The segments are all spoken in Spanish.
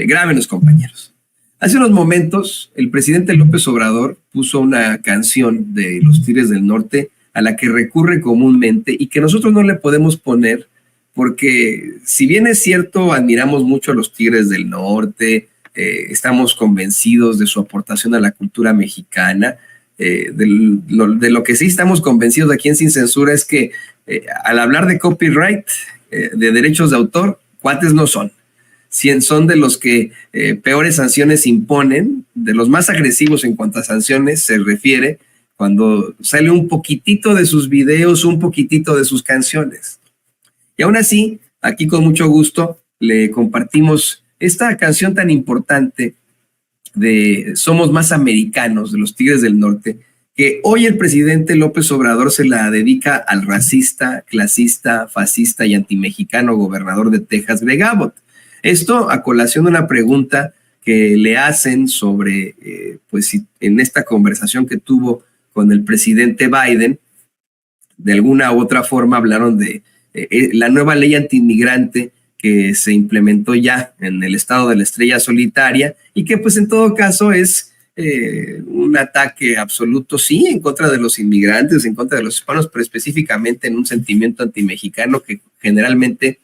Grábenos, compañeros. Hace unos momentos, el presidente López Obrador puso una canción de los Tigres del Norte a la que recurre comúnmente y que nosotros no le podemos poner porque, si bien es cierto, admiramos mucho a los Tigres del Norte, estamos convencidos de su aportación a la cultura mexicana, de lo que sí estamos convencidos aquí en Sin Censura es que al hablar de copyright, de derechos de autor, cuates no son. Son de los que peores sanciones imponen, de los más agresivos en cuanto a sanciones se refiere, cuando sale un poquitito de sus videos, un poquitito de sus canciones. Y aún así, aquí con mucho gusto le compartimos esta canción tan importante de Somos Más Americanos, de los Tigres del Norte, que hoy el presidente López Obrador se la dedica al racista, clasista, fascista y antimexicano gobernador de Texas, Greg Abbott. Esto a colación de una pregunta que le hacen sobre, pues en esta conversación que tuvo con el presidente Biden, de alguna u otra forma hablaron de la nueva ley antiinmigrante que se implementó ya en el estado de la Estrella Solitaria y que pues en todo caso es un ataque absoluto, sí, en contra de los inmigrantes, en contra de los hispanos, pero específicamente en un sentimiento antimexicano que generalmente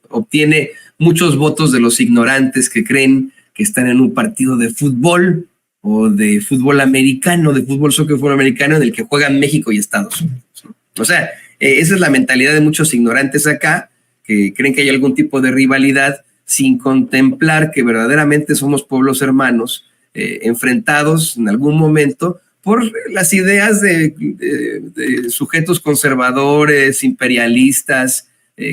obtiene muchos votos de los ignorantes que creen que están en un partido de fútbol o de fútbol americano, de fútbol americano en el que juegan México y Estados Unidos, ¿no? O sea, esa es la mentalidad de muchos ignorantes acá, que creen que hay algún tipo de rivalidad sin contemplar que verdaderamente somos pueblos hermanos, enfrentados en algún momento por las ideas de sujetos conservadores, imperialistas,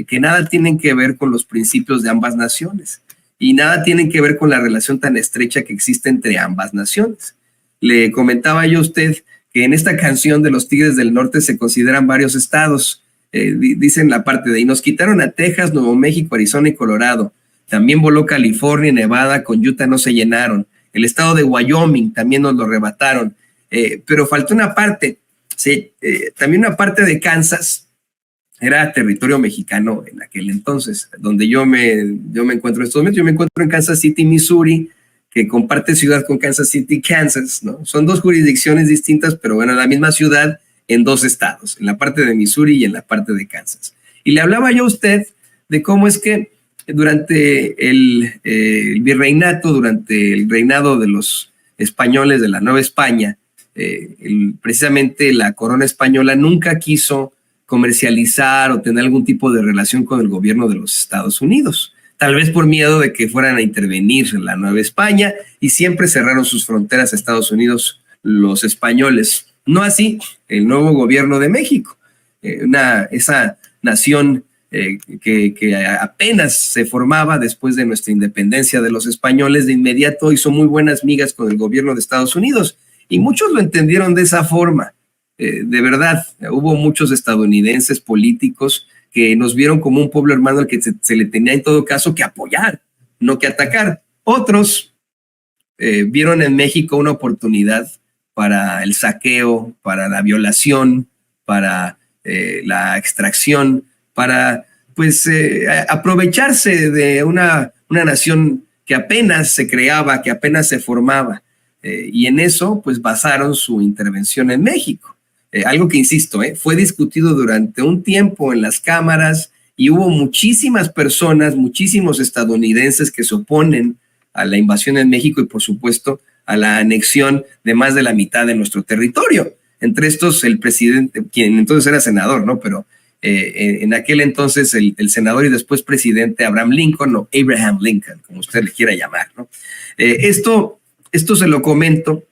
que nada tienen que ver con los principios de ambas naciones y nada tienen que ver con la relación tan estrecha que existe entre ambas naciones. Le comentaba yo a usted que en esta canción de los Tigres del Norte se consideran varios estados. Dicen la parte de, y nos quitaron a Texas, Nuevo México, Arizona y Colorado. También voló California y Nevada, con Utah no se llenaron. El estado de Wyoming también nos lo arrebataron. Pero faltó una parte, sí, también una parte de Kansas, era territorio mexicano en aquel entonces, donde yo me encuentro en estos momentos. Yo me encuentro en Kansas City, Missouri, que comparte ciudad con Kansas City, Kansas, ¿no? Son dos jurisdicciones distintas, pero bueno, la misma ciudad en dos estados, en la parte de Missouri y en la parte de Kansas. Y le hablaba yo a usted de cómo es que durante el virreinato, durante el reinado de los españoles de la Nueva España, precisamente la corona española nunca quiso comercializar o tener algún tipo de relación con el gobierno de los Estados Unidos, tal vez por miedo de que fueran a intervenir en la Nueva España, y siempre cerraron sus fronteras a Estados Unidos los españoles. No así el nuevo gobierno de México, esa nación que apenas se formaba después de nuestra independencia de los españoles. De inmediato hizo muy buenas migas con el gobierno de Estados Unidos y muchos lo entendieron de esa forma. De verdad, hubo muchos estadounidenses políticos que nos vieron como un pueblo hermano al que se le tenía en todo caso que apoyar, no que atacar. Otros vieron en México una oportunidad para el saqueo, para la violación, para la extracción, para pues aprovecharse de una nación que apenas se creaba, que apenas se formaba, y en eso pues basaron su intervención en México. Algo que, insisto, fue discutido durante un tiempo en las cámaras y hubo muchísimas personas, muchísimos estadounidenses que se oponen a la invasión en México y, por supuesto, a la anexión de más de la mitad de nuestro territorio. Entre estos, el presidente, quien entonces era senador, ¿no? Pero en aquel entonces el senador y después presidente Abraham Lincoln, o Abraham Lincoln, como usted le quiera llamar, ¿no? Esto se lo comento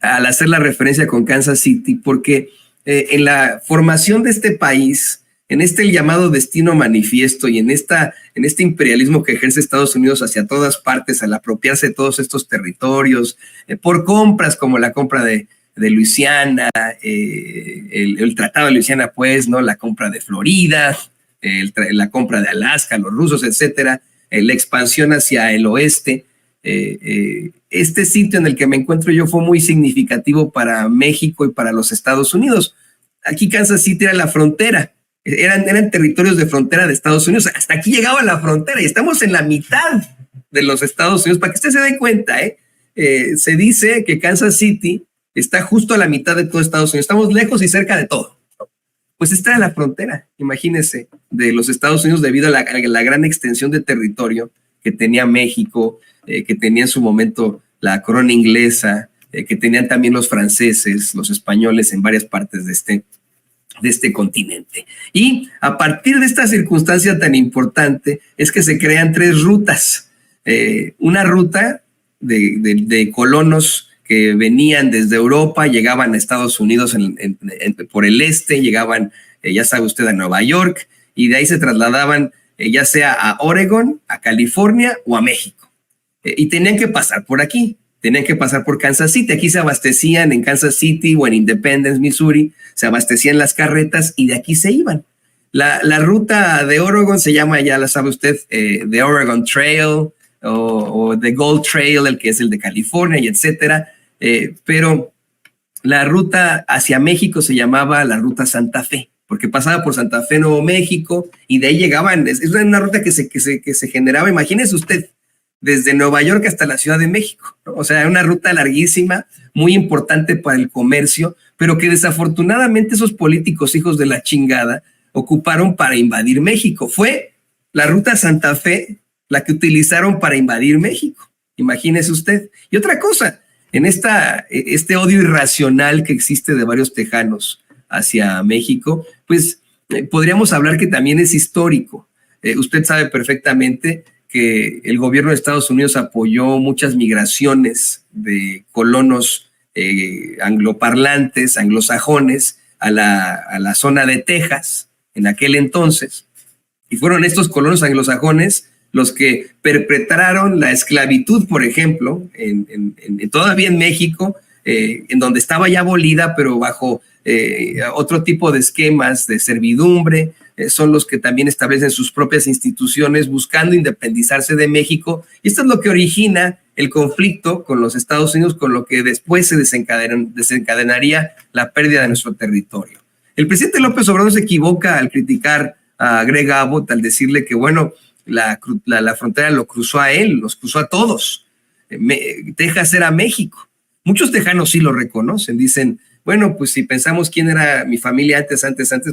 al hacer la referencia con Kansas City, porque en la formación de este país, en este llamado destino manifiesto y en este imperialismo que ejerce Estados Unidos hacia todas partes al apropiarse de todos estos territorios, por compras como la compra de Luisiana, el Tratado de Luisiana, pues, ¿no? La compra de Florida, la compra de Alaska, los rusos, etcétera, la expansión hacia el oeste. Este sitio en el que me encuentro yo fue muy significativo para México y para los Estados Unidos. Aquí Kansas City era la frontera, eran territorios de frontera de Estados Unidos. Hasta aquí llegaba la frontera y estamos en la mitad de los Estados Unidos, para que usted se dé cuenta, se dice que Kansas City está justo a la mitad de todo Estados Unidos. Estamos lejos y cerca de todo. Pues está en la frontera, imagínense, de los Estados Unidos debido a la gran extensión de territorio que tenía México, que tenía en su momento la corona inglesa, que tenían también los franceses, los españoles en varias partes de este continente. Y a partir de esta circunstancia tan importante es que se crean 3 rutas. Una ruta de colonos que venían desde Europa, llegaban a Estados Unidos por el este, llegaban, ya sabe usted, a Nueva York, y de ahí se trasladaban ya sea a Oregon, a California o a México. Y tenían que pasar por aquí, tenían que pasar por Kansas City. Aquí se abastecían en Kansas City o en Independence, Missouri, se abastecían las carretas y de aquí se iban. La ruta de Oregon se llama, ya la sabe usted, The Oregon Trail o The Gold Trail, el que es el de California y etcétera. Pero la ruta hacia México se llamaba la ruta Santa Fe, porque pasaba por Santa Fe, Nuevo México, y de ahí llegaban. Es una ruta que se generaba, imagínese usted, desde Nueva York hasta la Ciudad de México, ¿no? O sea, una ruta larguísima, muy importante para el comercio, pero que desafortunadamente esos políticos hijos de la chingada ocuparon para invadir México. Fue la ruta Santa Fe la que utilizaron para invadir México, imagínese usted. Y otra cosa, en este odio irracional que existe de varios tejanos hacia México, pues podríamos hablar que también es histórico. Usted sabe perfectamente que el gobierno de Estados Unidos apoyó muchas migraciones de colonos angloparlantes, anglosajones, a la zona de Texas en aquel entonces. Y fueron estos colonos anglosajones los que perpetraron la esclavitud, por ejemplo, todavía en México, en donde estaba ya abolida, pero bajo otro tipo de esquemas de servidumbre. Son los que también establecen sus propias instituciones buscando independizarse de México. Y esto es lo que origina el conflicto con los Estados Unidos, con lo que después se desencadenaría la pérdida de nuestro territorio. El presidente López Obrador se equivoca al criticar a Greg Abbott, al decirle que, bueno, la frontera lo cruzó a él, los cruzó a todos. Texas era México. Muchos tejanos sí lo reconocen, dicen, bueno, pues si pensamos quién era mi familia antes,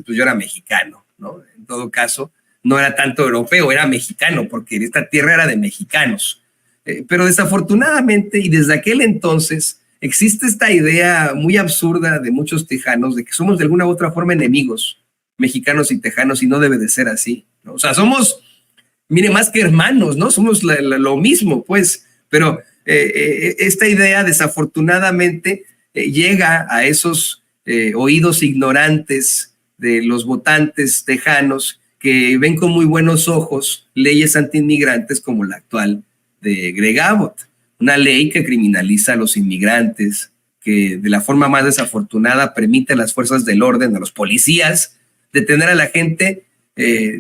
pues yo era mexicano, ¿no? En todo caso, no era tanto europeo, era mexicano, porque esta tierra era de mexicanos. Pero desafortunadamente, y desde aquel entonces, existe esta idea muy absurda de muchos tejanos de que somos de alguna u otra forma enemigos, mexicanos y tejanos, y no debe de ser así, ¿no? O sea, somos, mire, más que hermanos, ¿no? Somos lo mismo, pues, pero esta idea desafortunadamente llega a esos oídos ignorantes de los votantes tejanos que ven con muy buenos ojos leyes antiinmigrantes como la actual de Greg Abbott, una ley que criminaliza a los inmigrantes, que de la forma más desafortunada permite a las fuerzas del orden, a los policías, detener a la gente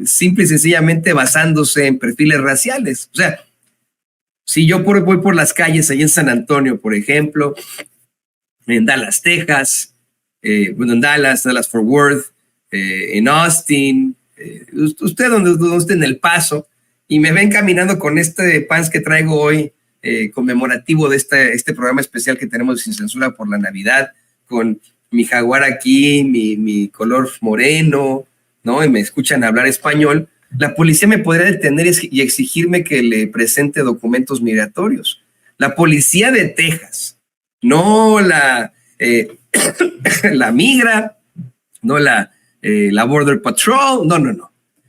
simple y sencillamente basándose en perfiles raciales. O sea, si yo voy por las calles ahí en San Antonio, por ejemplo, en Dallas, Texas, en Dallas Fort Worth, en Austin, usted donde esté en El Paso, y me ven caminando con este pants que traigo hoy, conmemorativo de este programa especial que tenemos Sin Censura por la Navidad, con mi jaguar aquí, mi color moreno, ¿no? Y me escuchan hablar español, la policía me podría detener y exigirme que le presente documentos migratorios. La policía de Texas, no la migra, no la Border Patrol,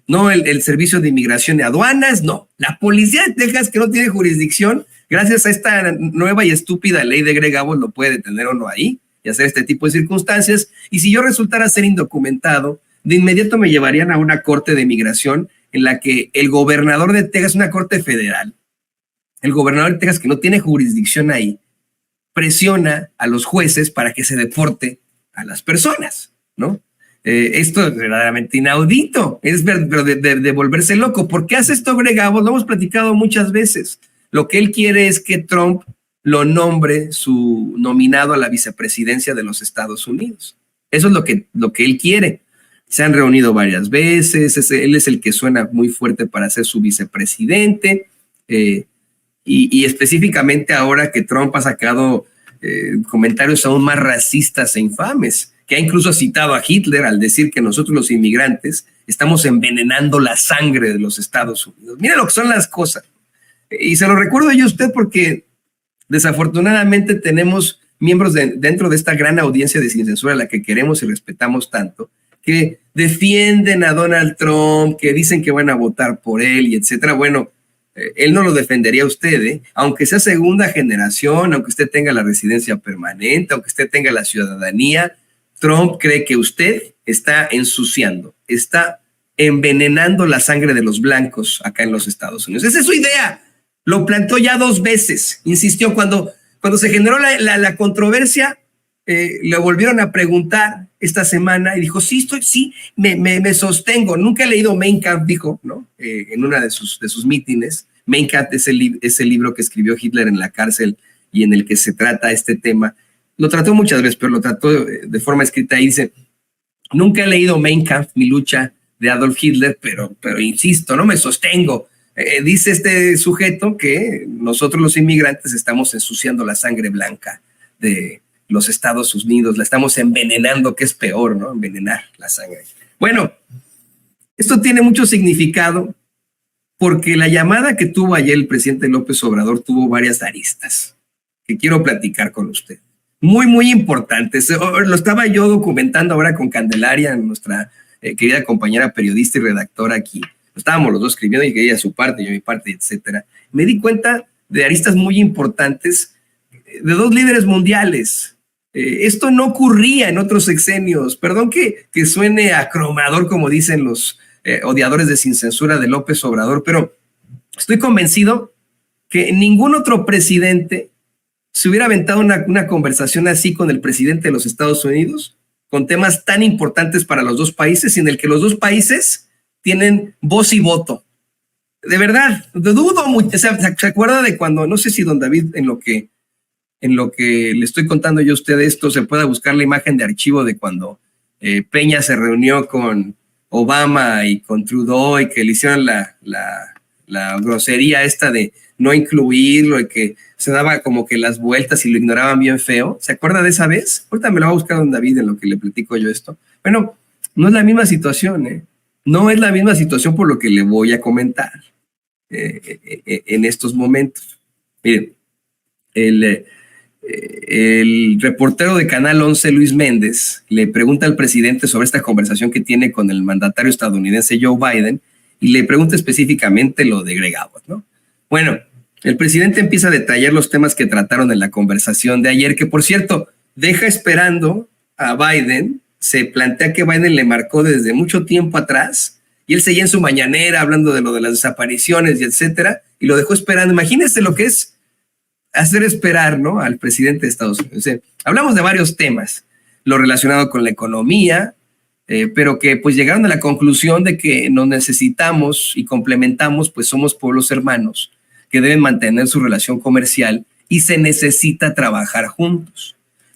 no el Servicio de Inmigración y Aduanas, no. La policía de Texas, que no tiene jurisdicción, gracias a esta nueva y estúpida ley de Greg Abbott, lo puede detener o no ahí y hacer este tipo de circunstancias. Y si yo resultara ser indocumentado, de inmediato me llevarían a una corte de migración en la que el gobernador de Texas, una corte federal, el gobernador de Texas, que no tiene jurisdicción ahí, presiona a los jueces para que se deporte a las personas, ¿no? Esto es verdaderamente inaudito, pero de volverse loco. ¿Por qué hace esto Greg Abbott? Lo hemos platicado muchas veces. Lo que él quiere es que Trump lo nombre su nominado a la vicepresidencia de los Estados Unidos. Eso es lo que él quiere. Se han reunido varias veces, él es el que suena muy fuerte para ser su vicepresidente. y específicamente ahora que Trump ha sacado comentarios aún más racistas e infames, que ha incluso citado a Hitler al decir que nosotros los inmigrantes estamos envenenando la sangre de los Estados Unidos. Mira lo que son las cosas. Y se lo recuerdo yo a usted porque desafortunadamente tenemos miembros dentro de esta gran audiencia de Sin Censura, a la que queremos y respetamos tanto, que defienden a Donald Trump, que dicen que van a votar por él y etcétera. Bueno, él no lo defendería a usted, aunque sea segunda generación, aunque usted tenga la residencia permanente, aunque usted tenga la ciudadanía. Trump cree que usted está ensuciando, está envenenando la sangre de los blancos acá en los Estados Unidos. Esa es su idea. Lo plantó ya 2 veces. Insistió cuando se generó la controversia, le volvieron a preguntar esta semana y dijo, sí, me sostengo. Nunca he leído Mein Kampf, dijo, ¿no? En una de sus mítines. Mein Kampf es ese libro que escribió Hitler en la cárcel y en el que se trata este tema. Lo trató muchas veces, pero lo trató de forma escrita y dice, nunca he leído Mein Kampf, mi lucha de Adolf Hitler, pero insisto, no me sostengo. Dice este sujeto que nosotros los inmigrantes estamos ensuciando la sangre blanca de los Estados Unidos, la estamos envenenando, que es peor, ¿no? Envenenar la sangre. Bueno, esto tiene mucho significado porque la llamada que tuvo ayer el presidente López Obrador tuvo varias aristas que quiero platicar con usted. Muy, muy importantes. Lo estaba yo documentando ahora con Candelaria, nuestra querida compañera periodista y redactora aquí. Estábamos los dos escribiendo y ella su parte, yo mi parte, etcétera. Me di cuenta de aristas muy importantes de 2 líderes mundiales. Esto no ocurría en otros sexenios. Perdón que suene acromador, como dicen los odiadores de Sin Censura de López Obrador, pero estoy convencido que ningún otro presidente se hubiera aventado una conversación así con el presidente de los Estados Unidos, con temas tan importantes para los 2 países, y en el que los 2 países tienen voz y voto. De verdad, dudo mucho. O sea, ¿se acuerda de cuando, no sé si don David, en lo que le estoy contando yo a usted esto, se pueda buscar la imagen de archivo de cuando Peña se reunió con Obama y con Trudeau y que le hicieron la grosería esta de no incluirlo y que se daba como que las vueltas y lo ignoraban bien feo? ¿Se acuerda de esa vez? Ahorita me lo va a buscar don David en lo que le platico yo esto. Bueno, no es la misma situación, No es la misma situación por lo que le voy a comentar en estos momentos. Miren, el reportero de Canal 11, Luis Méndez, le pregunta al presidente sobre esta conversación que tiene con el mandatario estadounidense Joe Biden y le pregunta específicamente lo de Greg Abbott, ¿no? Bueno, el presidente empieza a detallar los temas que trataron en la conversación de ayer, que por cierto, deja esperando a Biden. Se plantea que Biden le marcó desde mucho tiempo atrás y él seguía en su mañanera hablando de lo de las desapariciones y etcétera, y lo dejó esperando. Imagínense lo que es hacer esperar, ¿no?, al presidente de Estados Unidos. O sea, hablamos de varios temas, lo relacionado con la economía, pero que pues llegaron a la conclusión de que nos necesitamos y complementamos, pues somos pueblos hermanos que deben mantener su relación comercial y se necesita trabajar juntos.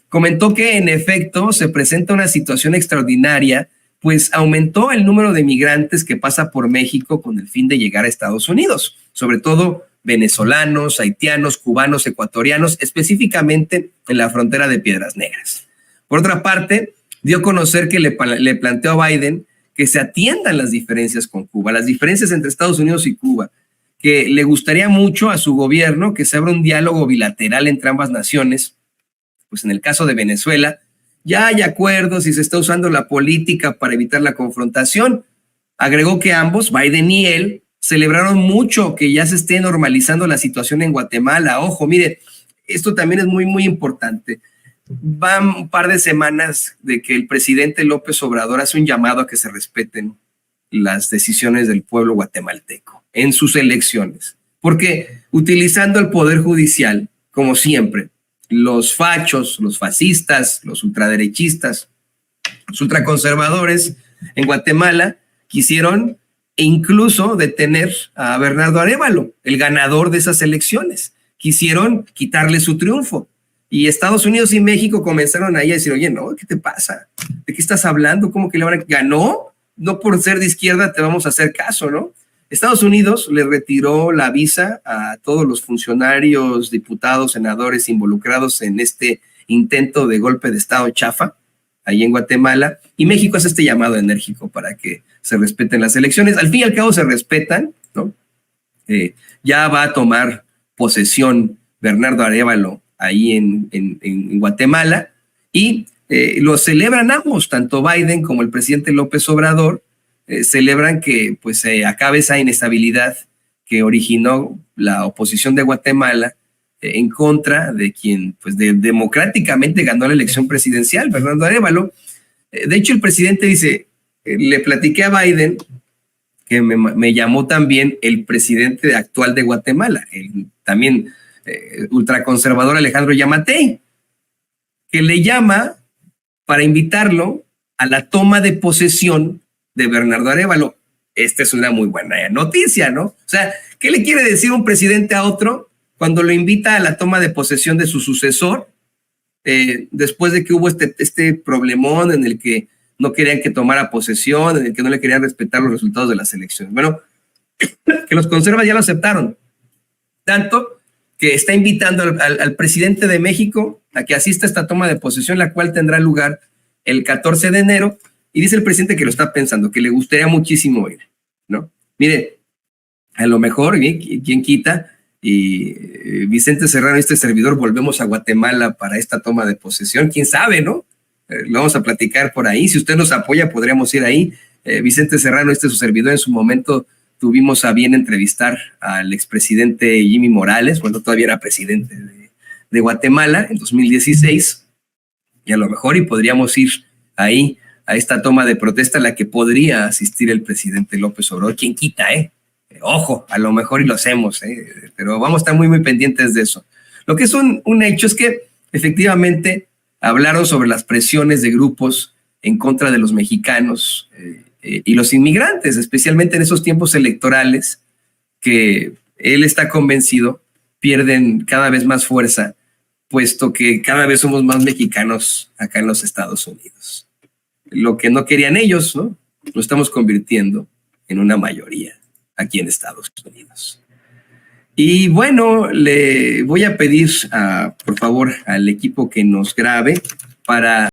Comentó que en efecto se presenta una situación extraordinaria, pues aumentó el número de migrantes que pasa por México con el fin de llegar a Estados Unidos, sobre todo venezolanos, haitianos, cubanos, ecuatorianos, específicamente en la frontera de Piedras Negras. Por otra parte, dio a conocer que le planteó a Biden que se atiendan las diferencias con Cuba, las diferencias entre Estados Unidos y Cuba, que le gustaría mucho a su gobierno que se abra un diálogo bilateral entre ambas naciones. Pues en el caso de Venezuela ya hay acuerdos y se está usando la política para evitar la confrontación. Agregó que ambos, Biden y él, celebraron mucho que ya se esté normalizando la situación en Guatemala. Ojo, mire, esto también es muy, muy importante. Van un par de semanas de que el presidente López Obrador hace un llamado a que se respeten las decisiones del pueblo guatemalteco en sus elecciones, porque utilizando el poder judicial, como siempre, los fachos, los fascistas, los ultraderechistas, los ultraconservadores en Guatemala quisieron incluso detener a Bernardo Arévalo, el ganador de esas elecciones. Quisieron quitarle su triunfo. Y Estados Unidos y México comenzaron ahí a decir, oye, no, ¿qué te pasa? ¿De qué estás hablando? ¿Cómo que le van a... ganó? No por ser de izquierda te vamos a hacer caso, ¿no? Estados Unidos le retiró la visa a todos los funcionarios, diputados, senadores involucrados en este intento de golpe de Estado chafa, ahí en Guatemala, y México hace este llamado enérgico para que se respeten las elecciones. Al fin y al cabo se respetan, ¿no? Ya va a tomar posesión Bernardo Arévalo ahí en Guatemala, y lo celebran ambos, tanto Biden como el presidente López Obrador, celebran que pues se acabe esa inestabilidad que originó la oposición de Guatemala en contra de quien pues democráticamente ganó la elección presidencial, Bernardo Arévalo. De hecho, el presidente dice, le platiqué a Biden que me llamó también el presidente actual de Guatemala, el también ultraconservador Alejandro Yamatei, que le llama para invitarlo a la toma de posesión de Bernardo Arévalo. Esta es una muy buena noticia, ¿no? O sea, ¿qué le quiere decir un presidente a otro cuando lo invita a la toma de posesión de su sucesor? Después de que hubo este problemón en el que no querían que tomara posesión, en el que no le querían respetar los resultados de las elecciones. Bueno, que los conservas ya lo aceptaron. Tanto que está invitando al presidente de México a que asista a esta toma de posesión, la cual tendrá lugar el 14 de enero, y dice el presidente que lo está pensando, que le gustaría muchísimo ir, ¿no? Mire, a lo mejor, ¿quién quita? Y Vicente Serrano y este servidor volvemos a Guatemala para esta toma de posesión, quién sabe, ¿no? Lo vamos a platicar por ahí. Si usted nos apoya, podríamos ir ahí. Vicente Serrano, su servidor, en su momento tuvimos a bien entrevistar al expresidente Jimmy Morales, bueno, todavía era presidente de Guatemala en 2016, y a lo mejor y podríamos ir ahí a esta toma de protesta a la que podría asistir el presidente López Obrador. ¿Quién quita, Ojo, a lo mejor y lo hacemos, pero vamos a estar muy, muy pendientes de eso. Lo que es un hecho es que efectivamente hablaron sobre las presiones de grupos en contra de los mexicanos y los inmigrantes, especialmente en esos tiempos electorales que él está convencido pierden cada vez más fuerza, puesto que cada vez somos más mexicanos acá en los Estados Unidos. Lo que no querían ellos, ¿no? Lo estamos convirtiendo en una mayoría aquí en Estados Unidos. Y bueno, le voy a pedir, por favor, al equipo que nos grabe para